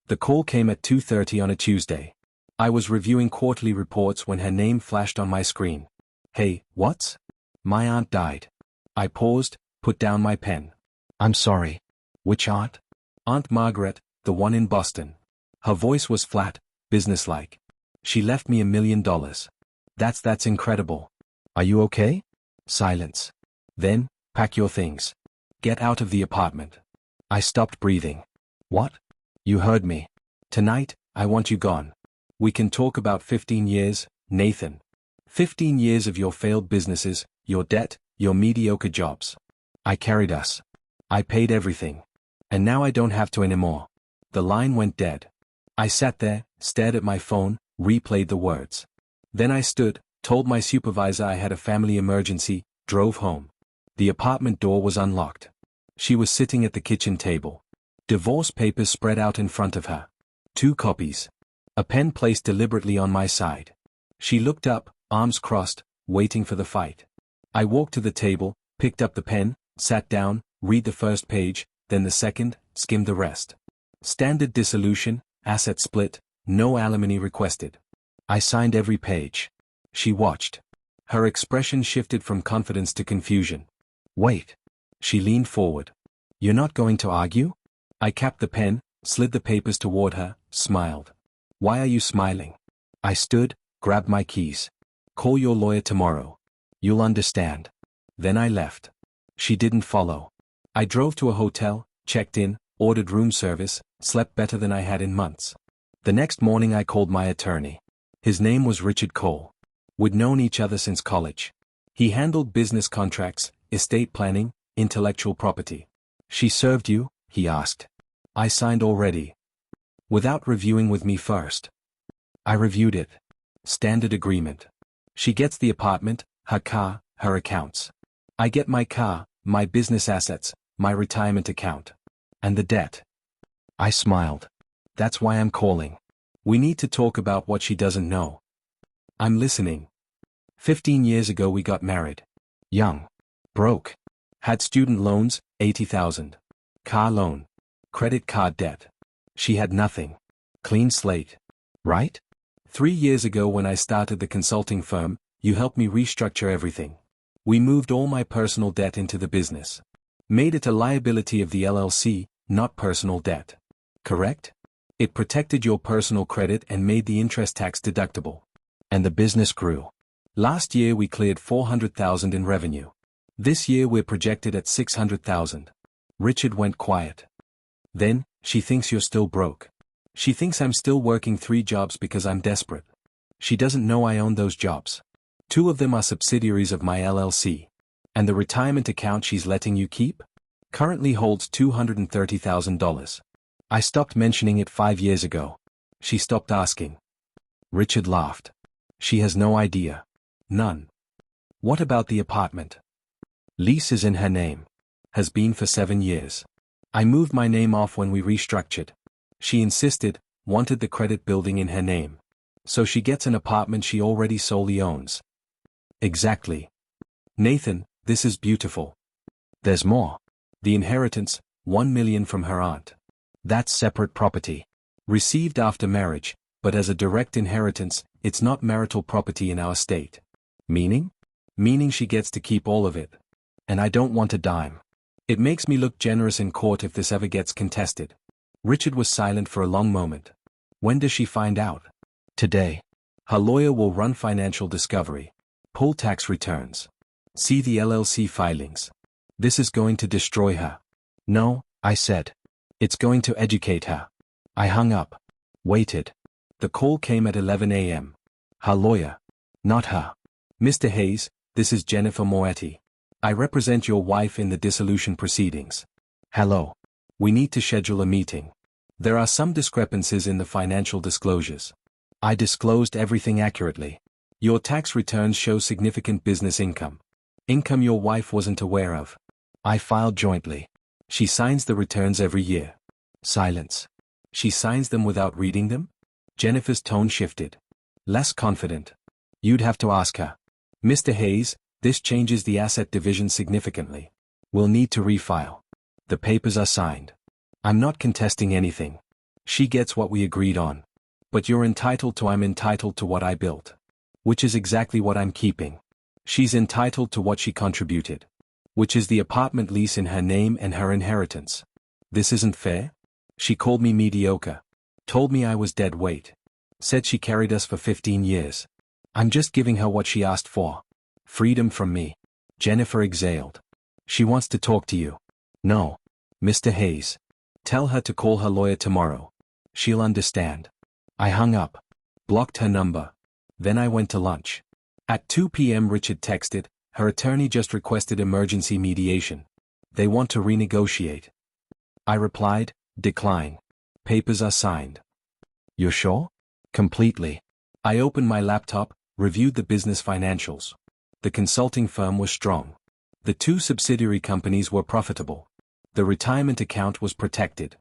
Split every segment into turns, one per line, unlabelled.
The call came at 2:30 on a Tuesday. I was reviewing quarterly reports when her name flashed on my screen. Hey, what's? My aunt died. I paused, put down my pen. I'm sorry. Which aunt? Aunt Margaret, the one in Boston. Her voice was flat, businesslike. She left me $1 million. That's incredible. Are you okay? Silence. Then, pack your things. Get out of the apartment. I stopped breathing. What? You heard me. Tonight, I want you gone. We can talk about 15 years, Nathan. 15 years of your failed businesses, your debt, your mediocre jobs. I carried us. I paid everything. And now I don't have to anymore. The line went dead. I sat there, stared at my phone, replayed the words. Then I stood, told my supervisor I had a family emergency, drove home. The apartment door was unlocked. She was sitting at the kitchen table. Divorce papers spread out in front of her. 2 copies. A pen placed deliberately on my side. She looked up, arms crossed, waiting for the fight. I walked to the table, picked up the pen, sat down, read the first page, then the second, skimmed the rest. Standard dissolution, asset split, no alimony requested. I signed every page. She watched. Her expression shifted from confidence to confusion. Wait. She leaned forward. You're not going to argue? I capped the pen, slid the papers toward her, smiled. Why are you smiling? I stood, grabbed my keys. Call your lawyer tomorrow. You'll understand. Then I left. She didn't follow. I drove to a hotel, checked in, ordered room service, slept better than I had in months. The next morning I called my attorney. His name was Richard Cole. We'd known each other since college. He handled business contracts, estate planning, intellectual property. She served you? He asked. I signed already. Without reviewing with me first. I reviewed it. Standard agreement. She gets the apartment, her car, her accounts. I get my car, my business assets, my retirement account. And the debt. I smiled. That's why I'm calling. We need to talk about what she doesn't know. I'm listening. 15 years ago we got married. Young. Broke. Had student loans, $80,000. Car loan. Credit card debt. She had nothing. Clean slate. Right? 3 years ago when I started the consulting firm, you helped me restructure everything. We moved all my personal debt into the business. Made it a liability of the LLC, not personal debt. Correct? It protected your personal credit and made the interest tax deductible. And the business grew. Last year we cleared $400,000 in revenue. This year we're projected at $600,000. Richard went quiet. Then, she thinks you're still broke. She thinks I'm still working 3 jobs because I'm desperate. She doesn't know I own those jobs. 2 of them are subsidiaries of my LLC. And the retirement account she's letting you keep? Currently holds $230,000. I stopped mentioning it 5 years ago. She stopped asking. Richard laughed. She has no idea. None. What about the apartment? Lease is in her name. Has been for 7 years. I moved my name off when we restructured. She insisted, wanted the credit building in her name. So she gets an apartment she already solely owns. Exactly. Nathan, this is beautiful. There's more. The inheritance, $1 million from her aunt. That's separate property. Received after marriage, but as a direct inheritance, it's not marital property in our state. Meaning? Meaning she gets to keep all of it. And I don't want a dime. It makes me look generous in court if this ever gets contested. Richard was silent for a long moment. When does she find out? Today. Her lawyer will run financial discovery. Pull tax returns. See the LLC filings. This is going to destroy her. No, I said. It's going to educate her. I hung up. Waited. The call came at 11 a.m. Her lawyer. Not her. Mr. Hayes, this is Jennifer Moetti. I represent your wife in the dissolution proceedings. Hello. We need to schedule a meeting. There are some discrepancies in the financial disclosures. I disclosed everything accurately. Your tax returns show significant business income. Income your wife wasn't aware of. I filed jointly. She signs the returns every year. Silence. She signs them without reading them? Jennifer's tone shifted. Less confident. You'd have to ask her. Mr. Hayes, this changes the asset division significantly. We'll need to refile. The papers are signed. I'm not contesting anything. She gets what we agreed on. But you're entitled to I'm entitled to what I built. Which is exactly what I'm keeping. She's entitled to what she contributed. Which is the apartment lease in her name and her inheritance. This isn't fair? She called me mediocre. Told me I was dead weight. Said she carried us for 15 years. I'm just giving her what she asked for. Freedom from me. Jennifer exhaled. She wants to talk to you. No. Mr. Hayes. Tell her to call her lawyer tomorrow. She'll understand. I hung up. Blocked her number. Then I went to lunch. At 2 p.m. Richard texted, her attorney just requested emergency mediation. They want to renegotiate. I replied, decline. Papers are signed. You're sure? Completely. I opened my laptop, reviewed the business financials. The consulting firm was strong. The 2 subsidiary companies were profitable. The retirement account was protected.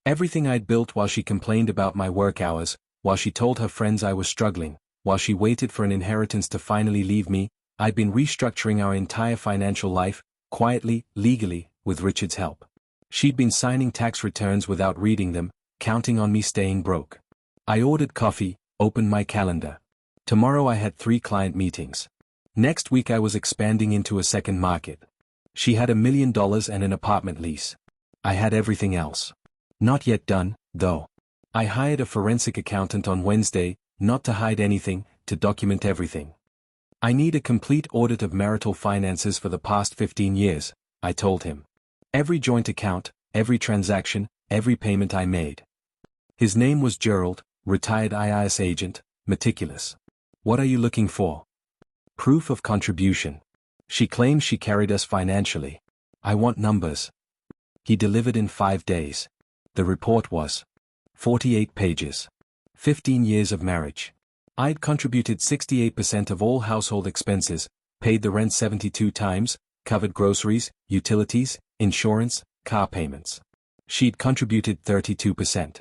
Everything I'd built while she complained about my work hours, while she told her friends I was struggling, while she waited for an inheritance to finally leave me, I'd been restructuring our entire financial life, quietly, legally, with Richard's help. She'd been signing tax returns without reading them, counting on me staying broke. I ordered coffee, opened my calendar. Tomorrow I had 3 client meetings. Next week I was expanding into a second market. She had $1 million and an apartment lease. I had everything else. Not yet done, though. I hired a forensic accountant on Wednesday, not to hide anything, to document everything. I need a complete audit of marital finances for the past 15 years, I told him. Every joint account, every transaction, every payment I made. His name was Gerald, retired IRS agent, meticulous. What are you looking for? Proof of contribution. She claims she carried us financially. I want numbers. He delivered in 5 days. The report was 48 pages. 15 years of marriage. I'd contributed 68% of all household expenses, paid the rent 72 times, covered groceries, utilities, insurance, car payments. She'd contributed 32%.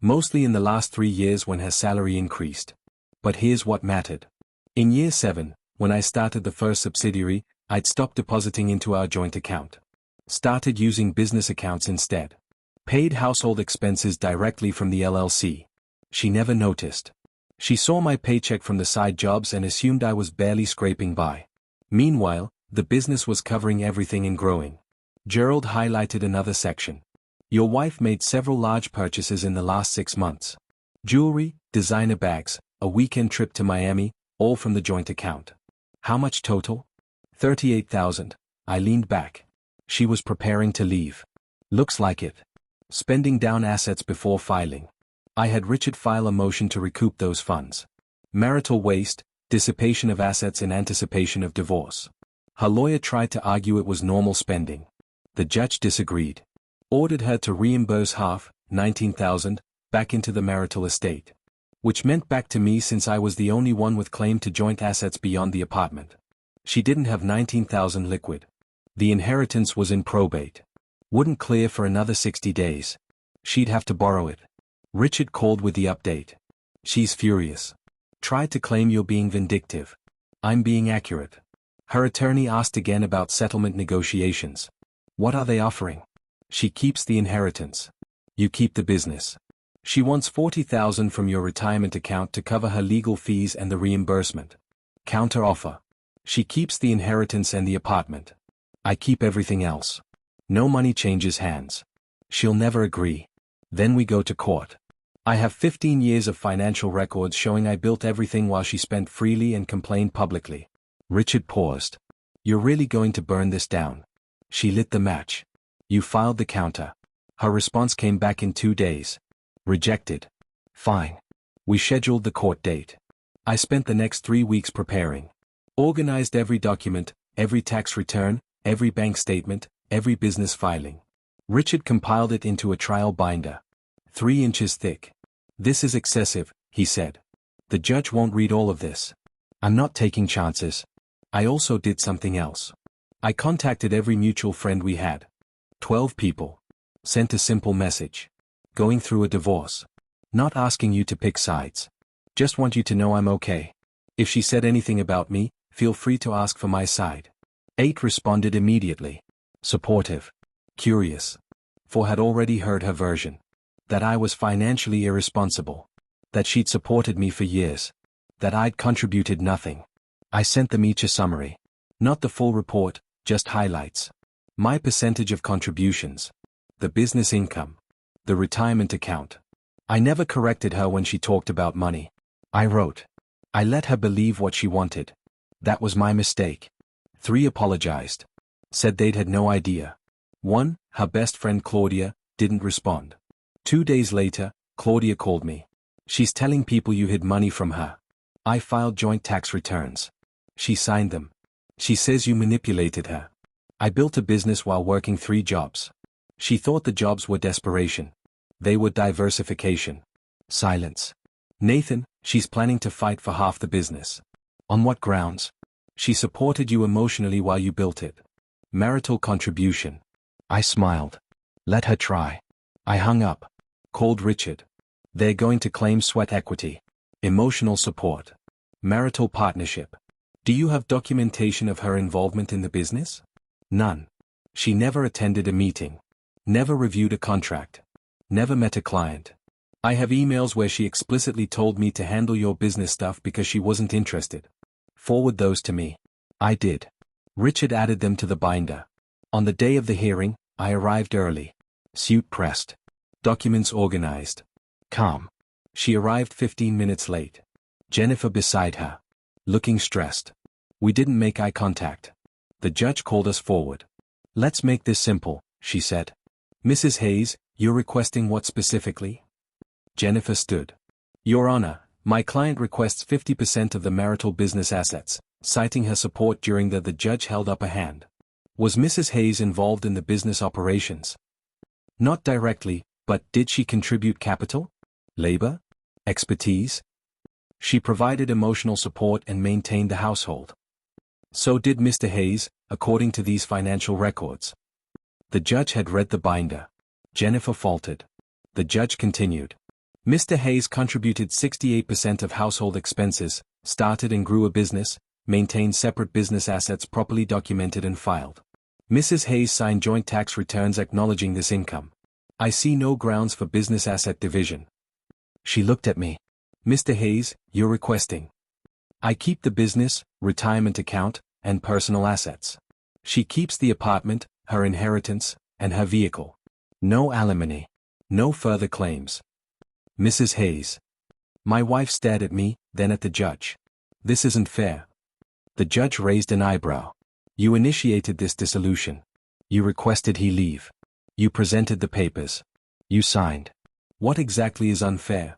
Mostly in the last 3 years when her salary increased. But here's what mattered. In year 7, when I started the first subsidiary, I'd stopped depositing into our joint account. Started using business accounts instead. Paid household expenses directly from the LLC. She never noticed. She saw my paycheck from the side jobs and assumed I was barely scraping by. Meanwhile, the business was covering everything and growing. Gerald highlighted another section. Your wife made several large purchases in the last 6 months. Jewelry, designer bags, a weekend trip to Miami, all from the joint account. How much total? $38,000. I leaned back. She was preparing to leave. Looks like it. Spending down assets before filing. I had Richard file a motion to recoup those funds. Marital waste, dissipation of assets in anticipation of divorce. Her lawyer tried to argue it was normal spending. The judge disagreed. Ordered her to reimburse half, $19,000, back into the marital estate. Which meant back to me since I was the only one with claim to joint assets beyond the apartment. She didn't have $19,000 liquid. The inheritance was in probate. Wouldn't clear for another 60 days. She'd have to borrow it. Richard called with the update. She's furious. Tried to claim you're being vindictive. I'm being accurate. Her attorney asked again about settlement negotiations. What are they offering? She keeps the inheritance. You keep the business. She wants $40,000 from your retirement account to cover her legal fees and the reimbursement. Counter offer. She keeps the inheritance and the apartment. I keep everything else. No money changes hands. She'll never agree. Then we go to court. I have 15 years of financial records showing I built everything while she spent freely and complained publicly. Richard paused. You're really going to burn this down? She lit the match. You filed the counter. Her response came back in 2 days. Rejected. Fine. We scheduled the court date. I spent the next 3 weeks preparing. Organized every document, every tax return, every bank statement, every business filing. Richard compiled it into a trial binder. 3 inches thick. This is excessive, he said. The judge won't read all of this. I'm not taking chances. I also did something else. I contacted every mutual friend we had. 12 people. Sent a simple message. Going through a divorce. Not asking you to pick sides. Just want you to know I'm okay. If she said anything about me, feel free to ask for my side. 8 responded immediately. Supportive. Curious. 4 had already heard her version. That I was financially irresponsible. That she'd supported me for years. That I'd contributed nothing. I sent them each a summary. Not the full report, just highlights. My percentage of contributions. The business income. The retirement account. I never corrected her when she talked about money. I wrote. I let her believe what she wanted. That was my mistake. 3 apologized. Said they'd had no idea. 1, her best friend Claudia, didn't respond. 2 days later, Claudia called me. She's telling people you hid money from her. I filed joint tax returns. She signed them. She says you manipulated her. I built a business while working 3 jobs. She thought the jobs were desperation. They were diversification. Silence. Nathan, she's planning to fight for half the business. On what grounds? She supported you emotionally while you built it. Marital contribution. I smiled. Let her try. I hung up. Called Richard. They're going to claim sweat equity. Emotional support. Marital partnership. Do you have documentation of her involvement in the business? None. She never attended a meeting. Never reviewed a contract. Never met a client. I have emails where she explicitly told me to handle your business stuff because she wasn't interested. Forward those to me. I did. Richard added them to the binder. On the day of the hearing, I arrived early. Suit pressed. Documents organized. Calm. She arrived 15 minutes late. Jennifer beside her. Looking stressed. We didn't make eye contact. The judge called us forward. Let's make this simple, she said. Mrs. Hayes, you're requesting what specifically? Jennifer stood. Your Honor, my client requests 50% of the marital business assets, citing her support during the judge held up a hand. Was Mrs. Hayes involved in the business operations? Not directly, but did she contribute capital? Labor? Expertise? She provided emotional support and maintained the household. So did Mr. Hayes, according to these financial records. The judge had read the binder. Jennifer faltered. The judge continued. Mr. Hayes contributed 68% of household expenses, started and grew a business, maintained separate business assets properly documented and filed. Mrs. Hayes signed joint tax returns acknowledging this income. I see no grounds for business asset division. She looked at me. Mr. Hayes, you're requesting. I keep the business, retirement account, and personal assets. She keeps the apartment, her inheritance, and her vehicle. No alimony. No further claims. Mrs. Hayes. My wife stared at me, then at the judge. This isn't fair. The judge raised an eyebrow. You initiated this dissolution. You requested he leave. You presented the papers. You signed. What exactly is unfair?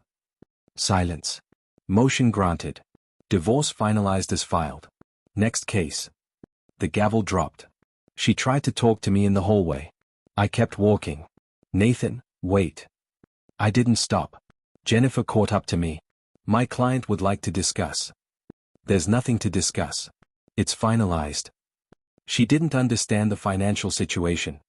Silence. Motion granted. Divorce finalized as filed. Next case. The gavel dropped. She tried to talk to me in the hallway. I kept walking. Nathan, wait. I didn't stop. Jennifer caught up to me. My client would like to discuss. There's nothing to discuss. It's finalized. She didn't understand the financial situation.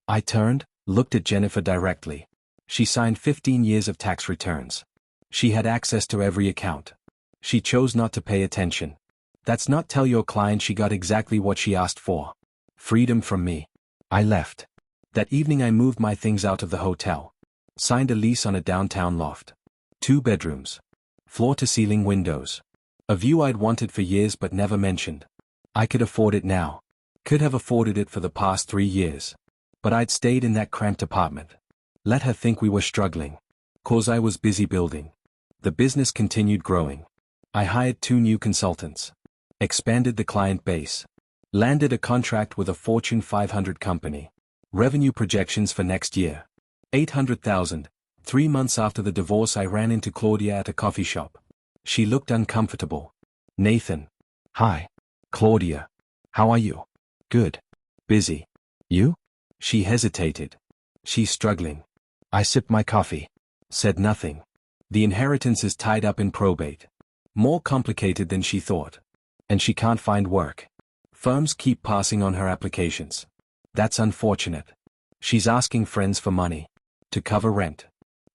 I turned, looked at Jennifer directly. She signed 15 years of tax returns. She had access to every account. She chose not to pay attention. That's not tell your client she got exactly what she asked for. Freedom from me. I left. That evening I moved my things out of the hotel. Signed a lease on a downtown loft. 2 bedrooms. Floor-to-ceiling windows. A view I'd wanted for years but never mentioned. I could afford it now. Could have afforded it for the past 3 years. But I'd stayed in that cramped apartment. Let her think we were struggling. 'Cause I was busy building. The business continued growing. I hired 2 new consultants. Expanded the client base. Landed a contract with a Fortune 500 company. Revenue projections for next year. 800,000. 3 months after the divorce I ran into Claudia at a coffee shop. She looked uncomfortable. Nathan. Hi. Claudia. How are you? Good. Busy. You? She hesitated. She's struggling. I sipped my coffee. Said nothing. The inheritance is tied up in probate. More complicated than she thought. And she can't find work. Firms keep passing on her applications. That's unfortunate. She's asking friends for money. To cover rent.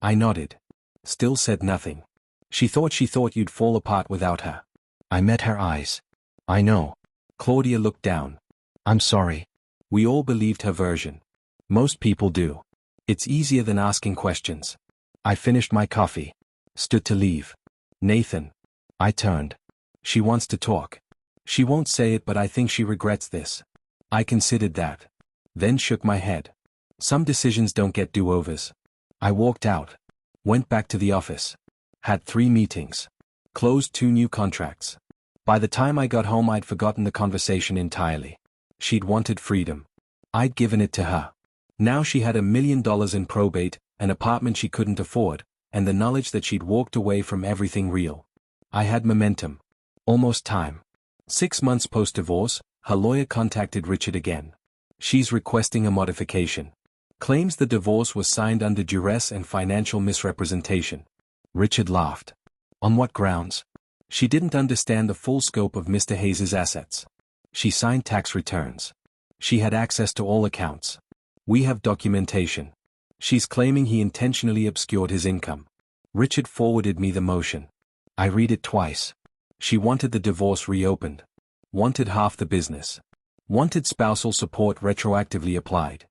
I nodded. Still said nothing. She thought you'd fall apart without her. I met her eyes. I know. Claudia looked down. I'm sorry. We all believed her version. Most people do. It's easier than asking questions. I finished my coffee. Stood to leave. Nathan. I turned. She wants to talk. She won't say it, but I think she regrets this. I considered that. Then shook my head. Some decisions don't get do-overs. I walked out. Went back to the office. Had 3 meetings. Closed 2 new contracts. By the time I got home, I'd forgotten the conversation entirely. She'd wanted freedom. I'd given it to her. Now she had $1 million in probate, an apartment she couldn't afford, and the knowledge that she'd walked away from everything real. I had momentum. Almost time. 6 months post-divorce, her lawyer contacted Richard again. She's requesting a modification. Claims the divorce was signed under duress and financial misrepresentation. Richard laughed. On what grounds? She didn't understand the full scope of Mr. Hayes's assets. She signed tax returns. She had access to all accounts. We have documentation. She's claiming he intentionally obscured his income. Richard forwarded me the motion. I read it twice. She wanted the divorce reopened. Wanted half the business. Wanted spousal support retroactively applied.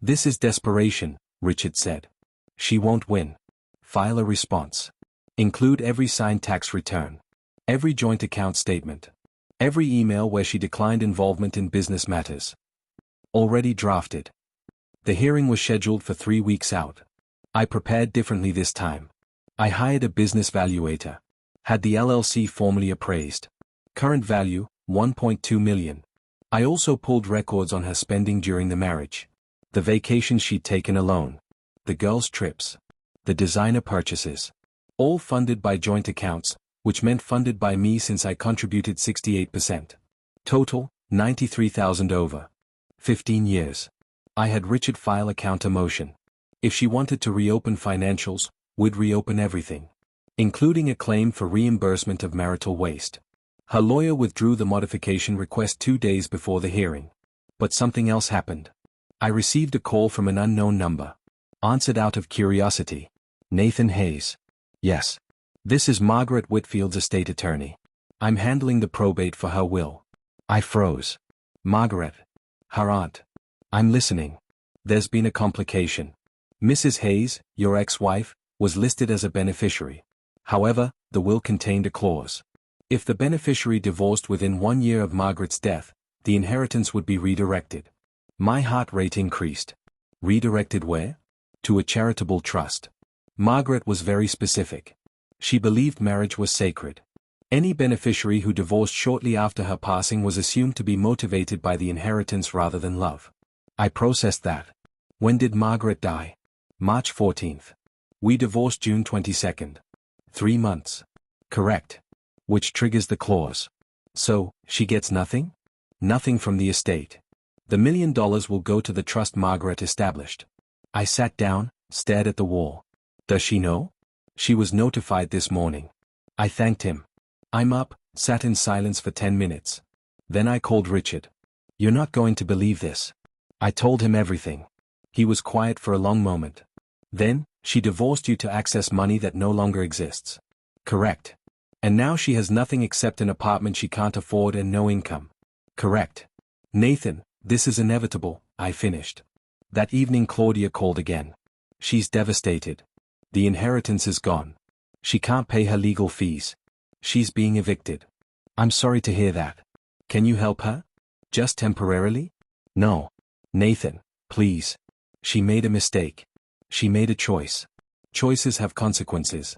This is desperation, Richard said. She won't win. File a response. Include every signed tax return. Every joint account statement. Every email where she declined involvement in business matters. Already drafted. The hearing was scheduled for 3 weeks out. I prepared differently this time. I hired a business valuator. Had the LLC formally appraised. Current value, $1.2 million. I also pulled records on her spending during the marriage. The vacations she'd taken alone. The girls' trips. The designer purchases. All funded by joint accounts, which meant funded by me since I contributed 68%. Total, $93,000 over 15 years. I had Richard file a counter motion. If she wanted to reopen financials, we'd reopen everything. Including a claim for reimbursement of marital waste. Her lawyer withdrew the modification request 2 days before the hearing. But something else happened. I received a call from an unknown number. Answered out of curiosity. Nathan Hayes. Yes. This is Margaret Whitfield's estate attorney. I'm handling the probate for her will. I froze. Margaret. Her aunt. I'm listening. There's been a complication. Mrs. Hayes, your ex-wife, was listed as a beneficiary. However, the will contained a clause. If the beneficiary divorced within 1 year of Margaret's death, the inheritance would be redirected. My heart rate increased. Redirected where? To a charitable trust. Margaret was very specific. She believed marriage was sacred. Any beneficiary who divorced shortly after her passing was assumed to be motivated by the inheritance rather than love. I processed that. When did Margaret die? March 14th. We divorced June 22nd. 3 months. Correct. Which triggers the clause. So, she gets nothing? Nothing from the estate. The $1 million will go to the trust Margaret established. I sat down, stared at the wall. Does she know? She was notified this morning. I thanked him. I'm up, sat in silence for 10 minutes. Then I called Richard. You're not going to believe this. I told him everything. He was quiet for a long moment. Then, she divorced you to access money that no longer exists. Correct. And now she has nothing except an apartment she can't afford and no income. Correct. Nathan, this is inevitable, I finished. That evening Claudia called again. She's devastated. The inheritance is gone. She can't pay her legal fees. She's being evicted. I'm sorry to hear that. Can you help her? Just temporarily? No. Nathan, please. She made a mistake. She made a choice. Choices have consequences.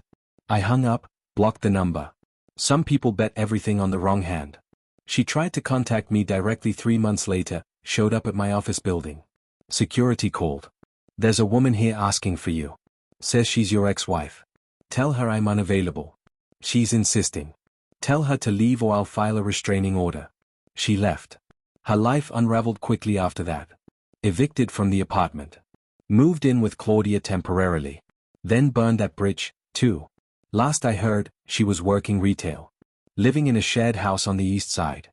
I hung up, blocked the number. Some people bet everything on the wrong hand. She tried to contact me directly 3 months later, showed up at my office building. Security called. There's a woman here asking for you. Says she's your ex-wife. Tell her I'm unavailable. She's insisting. Tell her to leave or I'll file a restraining order. She left. Her life unraveled quickly after that. Evicted from the apartment. Moved in with Claudia temporarily. Then burned that bridge, too. Last I heard, she was working retail. Living in a shared house on the east side.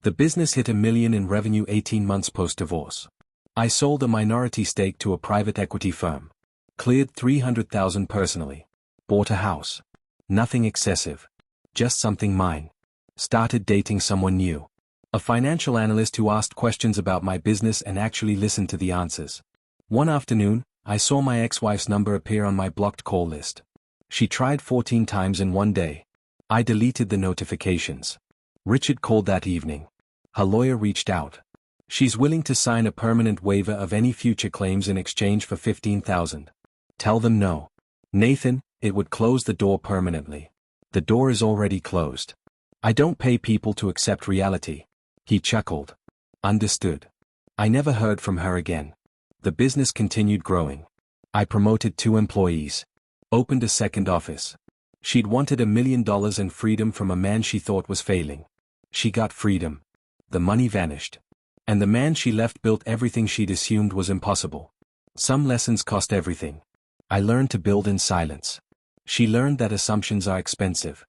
The business hit $1 million in revenue 18 months post-divorce. I sold a minority stake to a private equity firm. Cleared $300,000 personally. Bought a house. Nothing excessive. Just something mine. Started dating someone new. A financial analyst who asked questions about my business and actually listened to the answers. One afternoon, I saw my ex-wife's number appear on my blocked call list. She tried 14 times in one day. I deleted the notifications. Richard called that evening. Her lawyer reached out. She's willing to sign a permanent waiver of any future claims in exchange for $15,000. Tell them no. Nathan, it would close the door permanently. The door is already closed. I don't pay people to accept reality. He chuckled. Understood. I never heard from her again. The business continued growing. I promoted 2 employees. Opened a second office. She'd wanted $1 million and freedom from a man she thought was failing. She got freedom. The money vanished. And the man she left built everything she'd assumed was impossible. Some lessons cost everything. I learned to build in silence. She learned that assumptions are expensive.